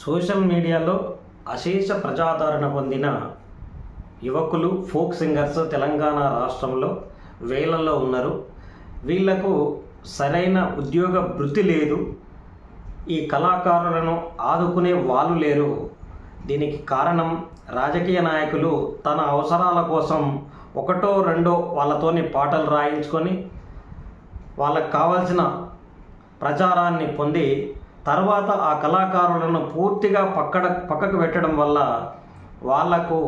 Social మీడియాలో అశేష ప్రజాదరణ పొందిన యువకులు ఫోక్ సింగర్స్ తెలంగాణ రాష్ట్రంలో వేలల్లో ఉన్నారు. వీళ్లకు సరైన ఉద్యోగ వృత్తి లేదు. ఈ కళాకారులను ఆదుకునే వాళ్ళు లేరు. దీనికి కారణం రాజకీయ నాయకులు తన అవసరాల కోసం ఒకటో రెండో వాళ్ళతోని పాటలు రాయించుకొని వాళ్ళకు కావాల్సిన ప్రచారాన్ని పొంది తర్వాత ఆ కళాకారులను పూర్తిగా పక్కకు పెట్టడం వల్ల వాళ్లకు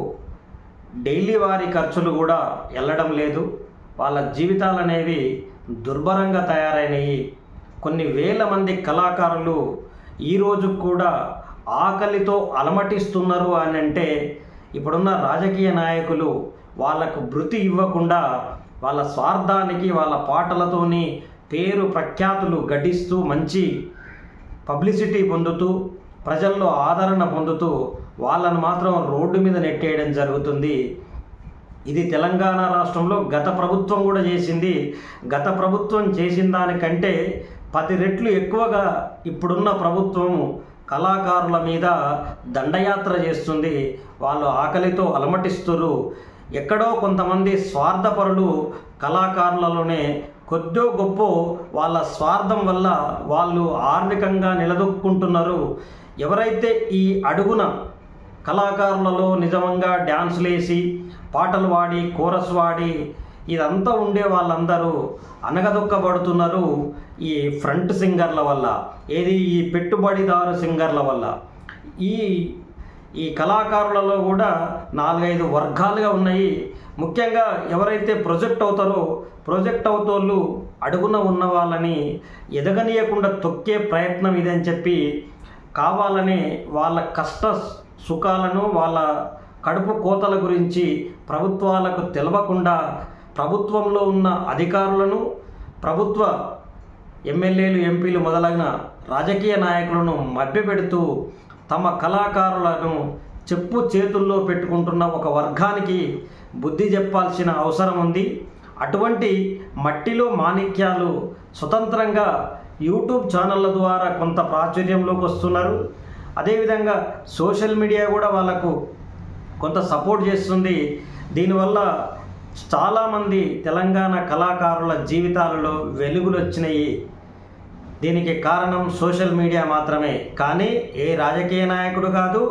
డైలీ వారి ఖర్చులు కూడా వెళ్ళడం లేదు. వాళ్ళ జీవితాలు అనేవి దుర్భరంగా తయారైనవి. కొన్ని వేల మంది కళాకారులు ఈరోజు కూడా ఆకలితో అలమటిస్తున్నారు అని అంటే ఇప్పుడున్న రాజకీయ నాయకులు వాళ్ళకు వృత్తి ఇవ్వకుండా వాళ్ళ స్వార్థానికి వాళ్ళ పాటలతోని పేరు ప్రఖ్యాతులు గడిస్తూ మంచి పబ్లిసిటీ పొందుతూ ప్రజల్లో ఆదరణ పొందుతూ వాళ్ళను మాత్రం రోడ్డు మీద నెట్టేయడం జరుగుతుంది. ఇది తెలంగాణ రాష్ట్రంలో గత ప్రభుత్వం కూడా చేసింది. గత ప్రభుత్వం చేసిన దానికంటే 10 రెట్లు ఎక్కువగా ఇప్పుడున్న ప్రభుత్వం కళాకారుల మీద దండయాత్ర చేస్తుంది. వాళ్ళు ఆకలితో అలమటిస్తున్నారు. ఎక్కడో కొంతమంది స్వార్థపరులు కళాకారులలోనే కొద్దో గొప్ప వాళ్ళ స్వార్థం వల్ల వాళ్ళు ఆర్థికంగా నిలదొక్కుంటున్నారు. ఎవరైతే ఈ అడుగున కళాకారులలో నిజంగా డ్యాన్సులు వేసి పాటలు పాడి కోరస్ వాడి ఇదంతా ఉండే వాళ్ళందరూ అనగదొక్కబడుతున్నారు ఈ ఫ్రంట్ సింగర్ల వల్ల, ఈ పెట్టుబడిదారు సింగర్ల వల్ల. ఈ కళాకారులలో కూడా 4-5 వర్గాలుగా ఉన్నాయి. ముఖ్యంగా ఎవరైతే ప్రొజెక్ట్ అవుతారో అడుగున ఉన్న వాళ్ళని ఎదగనీయకుండా తొక్కే ప్రయత్నం ఇదని చెప్పి కావాలని వాళ్ళ కష్ట సుఖాలను వాళ్ళ కడుపు కోతల గురించి ప్రభుత్వాలకు తెలవకుండా ప్రభుత్వంలో ఉన్న అధికారులను ప్రభుత్వ ఎమ్మెల్యేలు ఎంపీలు మొదలైన రాజకీయ నాయకులను మభ్యపెడుతూ తమ కళాకారులను చెప్పు చేతుల్లో పెట్టుకుంటున్న ఒక వర్గానికి బుద్ధి చెప్పాల్సిన అవసరం ఉంది. అటువంటి మట్టిలో మాణిక్యాలు స్వతంత్రంగా యూట్యూబ్ ఛానళ్ళ ద్వారా కొంత ప్రాచుర్యంలోకి వస్తున్నారు. అదేవిధంగా సోషల్ మీడియా కూడా వాళ్ళకు కొంత సపోర్ట్ చేస్తుంది. దీనివల్ల చాలామంది తెలంగాణ కళాకారుల జీవితాలలో వెలుగులు వచ్చినాయి. దీనికి కారణం సోషల్ మీడియా మాత్రమే, కానీ ఏ రాజకీయ నాయకుడు కాదు,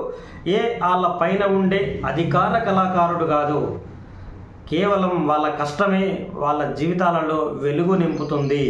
వాళ్ళ పైన ఉండే అధికార కళాకారుడు కాదు. కేవలం వాళ్ళ కష్టమే వాళ్ళ జీవితాలలో వెలుగు నింపుతుంది.